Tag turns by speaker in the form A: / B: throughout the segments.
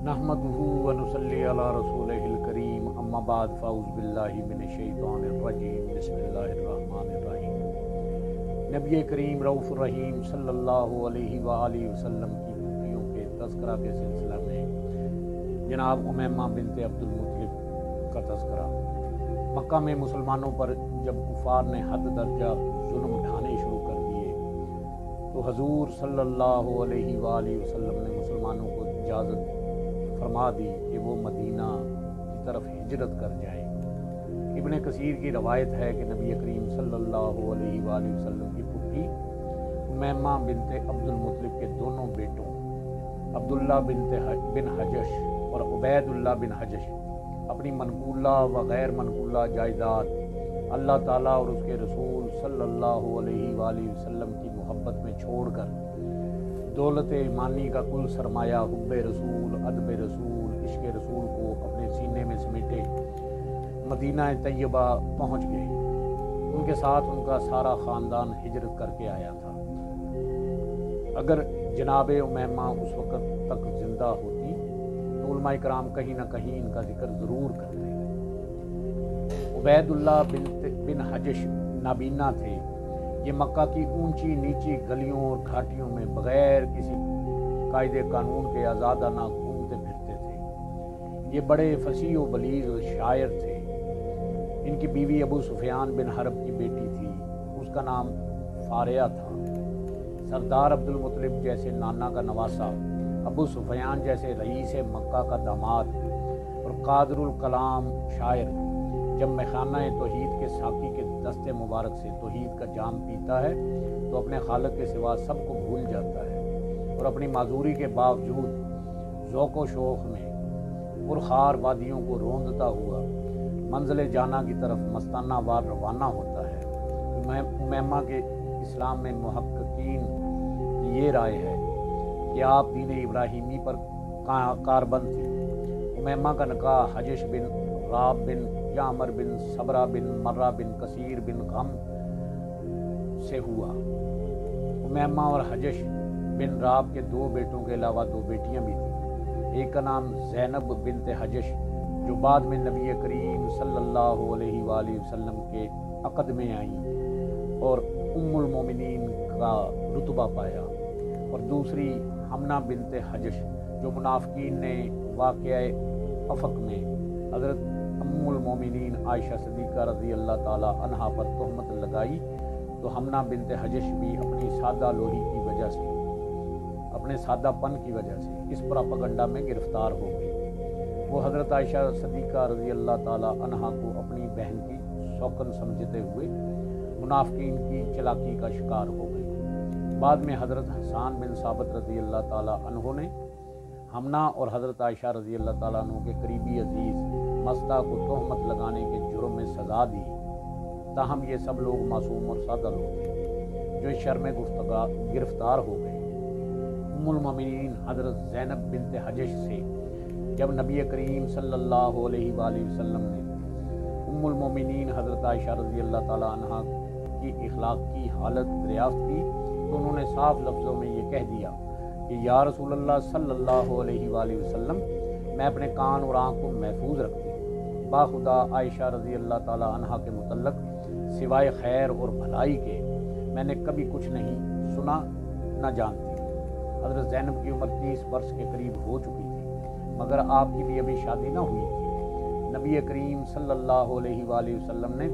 A: نحمدہ و نصلی علی رسولہ الکریم، اما بعد فاعوذ باللہ من الشیطان الرجیم، بسم اللہ الرحمن الرحیم۔ نبی کریم رؤوف الرحیم صلی اللہ علیہ وآلہ وسلم کی پھوپھیوں کے تذکرہ کے سلسلہ میں جناب امیمہ بنت عبد المطلب کا تذکرہ۔ مکہ میں مسلمانوں پر جب کفار نے حد درجہ ظلم ڈھانے شروع کر دیے تو حضور صلی اللہ علیہ وآلہ وسلم نے مسلمانوں کو اجازت فرما دی کہ وہ مدینہ کی طرف ہجرت کر جائیں۔ ابن کثیر کی روایت ہے کہ نبی کریم صلی اللہ علیہ وآلہ وسلم کی پھوپھی امیمہ بنت عبد المطلب کے دونوں بیٹوں عبداللہ بن حجش اور عبید اللہ بن حجش اپنی منقولہ و غیر منقولہ جائیداد اللہ تعالیٰ اور اس کے رسول صلی اللہ علیہ وآلہ وسلم کی محبت میں چھوڑ کر دولت ایمانی کا کل سرمایہ، حب رسول، ادب رسول، عشق رسول کو اپنے سینے میں سمیٹے مدینہ طیبہ پہنچ گئے۔ ان کے ساتھ ان کا سارا خاندان ہجرت کر کے آیا تھا۔ اگر جناب امیمہ اس وقت تک زندہ ہوتی تو علماء کرام کہیں نہ کہیں ان کا ذکر ضرور کرتے۔ عبید اللہ بن حجش نابینا تھے۔ یہ مکہ کی اونچی نیچی گلیوں اور گھاٹیوں میں بغیر کسی قاعدے قانون کے آزادانہ گھومتے پھرتے تھے۔ یہ بڑے فصیح و بلیغ شاعر تھے۔ ان کی بیوی ابو سفیان بن حرب کی بیٹی تھی، اس کا نام فاریہ تھا۔ سردار عبد المطلب جیسے نانا کا نواسا، ابو سفیان جیسے رئیس مکہ کا داماد اور قادر الکلام شاعر جب میخانہ توحید کے ساقی کے دست مبارک سے توحید کا جام پیتا ہے تو اپنے خالق کے سوا سب کو بھول جاتا ہے اور اپنی معذوری کے باوجود ذوق و شوق میں پرخار وادیوں کو روندتا ہوا منزل جانا کی طرف مستانہ وار روانہ ہوتا ہے۔ امیمہ کے اسلام میں محققین کی یہ رائے ہے کہ آپ دین ابراہیمی پر کاربند تھی۔ امیمہ کا نکاح حجش بن راب بن یعمر بن صبرہ بن مرہ بن کثیر بن غم سے ہوا۔ امیمہ اور حجش بن راب کے دو بیٹوں کے علاوہ دو بیٹیاں بھی تھیں۔ ایک کا نام زینب بنت حجش جو بعد میں نبی کریم صلی اللہ علیہ وآلہ وسلم کے عقد میں آئیں اور ام المومنین کا رتبہ پایا، اور دوسری حمنہ بنت حجش جو منافقین نے واقعہ افق میں حضرت ام المومنین عائشہ صدیقہ رضی اللہ تعالی عنہا پر تہمت لگائی تو حمنہ بنت حجش بھی اپنی سادہ لوہی کی وجہ سے، اپنے سادہ پن کی وجہ سے اس پراپگنڈا میں گرفتار ہو گئی۔ وہ حضرت عائشہ صدیقہ رضی اللہ تعالی عنہا کو اپنی بہن کی سوکن سمجھتے ہوئے منافقین کی چلاکی کا شکار ہو گئی۔ بعد میں حضرت حسان بن ثابت رضی اللہ تعالی عنہ نے حمنہ اور حضرت عائشہ رضی اللہ تعالیٰ عنہ کے قریبی عزیز مستہ کو تہمت لگانے کے جرم میں سزا دی۔ تاہم یہ سب لوگ معصوم اور سادہ لوگ تھے جو اس شر میں گرفتار ہو گئے۔ ام المومنین حضرت زینب بنت حجش سے جب نبی کریم صلی اللہ علیہ وآلہ وسلم نے ام المومنین حضرت عائشہ رضی اللہ تعالیٰ عنہ کی اخلاق کی حالت دریافت کی تو انہوں نے صاف لفظوں میں یہ کہہ دیا کہ یا رسول اللہ صلی اللہ علیہ وآلہ وسلم، میں اپنے کان اور آنکھ کو محفوظ رکھتی ہوں۔ باخدا عائشہ رضی اللہ تعالیٰ عنہا کے متعلق سوائے خیر اور بھلائی کے میں نے کبھی کچھ نہیں سنا نہ جانتی۔ حضرت زینب کی عمر 30 برس کے قریب ہو چکی تھی مگر آپ کی بھی ابھی شادی نہ ہوئی تھی۔ نبی کریم صلی اللہ علیہ وآلہ وسلم نے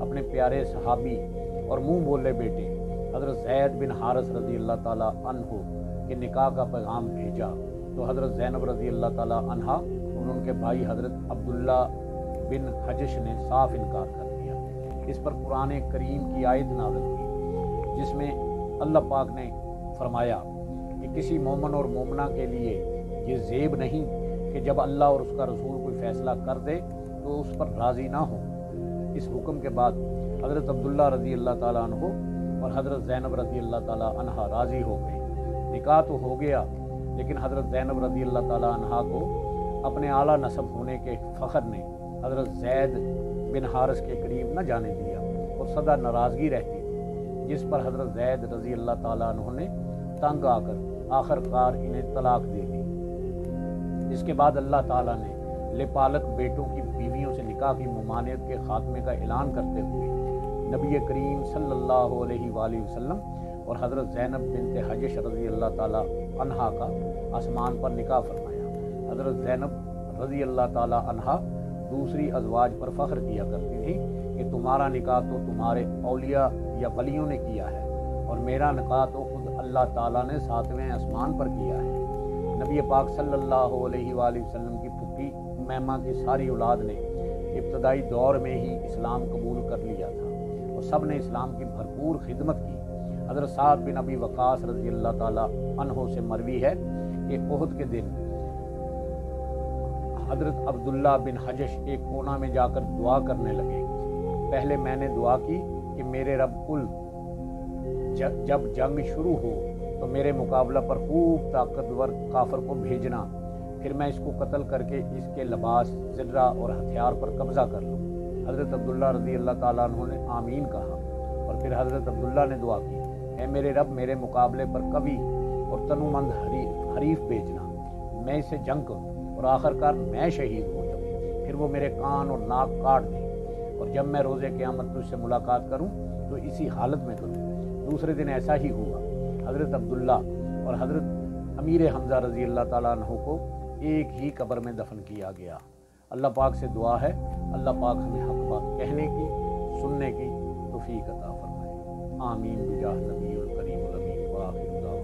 A: اپنے پیارے صحابی اور منہ بولے بیٹے حضرت زید بن حارث رضی اللہ تعالیٰ عنہ کے نکاح کا پیغام بھیجا تو حضرت زینب رضی اللہ تعالیٰ عنہا اور ان کے بھائی حضرت عبداللہ بن حجش نے صاف انکار کر دیا۔ اس پر قرآن کریم کی آیت نازل ہوئی جس میں اللہ پاک نے فرمایا کہ کسی مومن اور مومنہ کے لیے یہ زیب نہیں کہ جب اللہ اور اس کا رسول کوئی فیصلہ کر دے تو اس پر راضی نہ ہو۔ اس حکم کے بعد حضرت عبداللہ رضی اللہ تعالیٰ عنہ اور حضرت زینب رضی اللہ تعالیٰ عنہا راضی ہو گئے۔ نکاح تو ہو گیا لیکن حضرت زینب رضی اللہ تعالیٰ عنہا کو اپنے اعلیٰ نسب ہونے کے فخر نے حضرت زید بن حارث کے قریب نہ جانے دیا اور سدا ناراضگی رہتی تھی، جس پر حضرت زید رضی اللہ تعالیٰ عنہ نے تنگ آ کر آخر کار انہیں طلاق دے دی۔ اس کے بعد اللہ تعالیٰ نے لپالک بیٹوں کی بیویوں سے نکاح کی ممانعت کے خاتمے کا اعلان کرتے ہوئے نبی کریم صلی اللہ علیہ وآلہ وسلم اور حضرت زینب بنت حجش رضی اللہ تعالیٰ عنہا کا آسمان پر نکاح فرمایا۔ حضرت زینب رضی اللہ تعالیٰ عنہا دوسری ازواج پر فخر کیا کرتی تھی کہ تمہارا نکاح تو تمہارے اولیاء یا ولیوں نے کیا ہے اور میرا نکاح تو خود اللہ تعالیٰ نے 7ویں آسمان پر کیا ہے۔ نبی پاک صلی اللہ علیہ وآلہ وسلم کی پھپھی امیمہ کی ساری اولاد نے ابتدائی دور میں ہی اسلام قبول کر لیا تھا اور سب نے اسلام کی بھرپور خدمت کی۔ حضرت سعد بن ابی وقاص رضی اللہ تعالیٰ عنہ سے مروی ہے کہ احد کے دن حضرت عبداللہ بن حجش ایک کونا میں جا کر دعا کرنے لگے۔ پہلے میں نے دعا کی کہ میرے رب کل جب جنگ شروع ہو تو میرے مقابلہ پر خوب طاقتور کافر کو بھیجنا، پھر میں اس کو قتل کر کے اس کے لباس، زرہ اور ہتھیار پر قبضہ کر لوں۔ حضرت عبداللہ رضی اللہ تعالیٰ عنہ نے آمین کہا اور پھر حضرت عبداللہ نے دعا کی، اے میرے رب میرے مقابلے پر قوی اور تنومند حریف بھیجنا، میں اسے جنگ کروں اور آخرکار میں شہید ہو جاؤں، پھر وہ میرے کان اور ناک کاٹ دیں اور جب میں روز قیامت تجھ سے ملاقات کروں تو اسی حالت میں کروں۔ دوسرے دن ایسا ہی ہوا۔ حضرت عبداللہ اور حضرت امیر حمزہ رضی اللہ تعالیٰ عنہ کو ایک ہی قبر میں دفن کیا گیا۔ اللہ پاک سے دعا ہے اللہ پاک ہمیں حق بات کہنے کی، سننے کی توفیق عطا فرمائے۔ آمین بجاہ نبی الکریم الامین وآخر دعوانا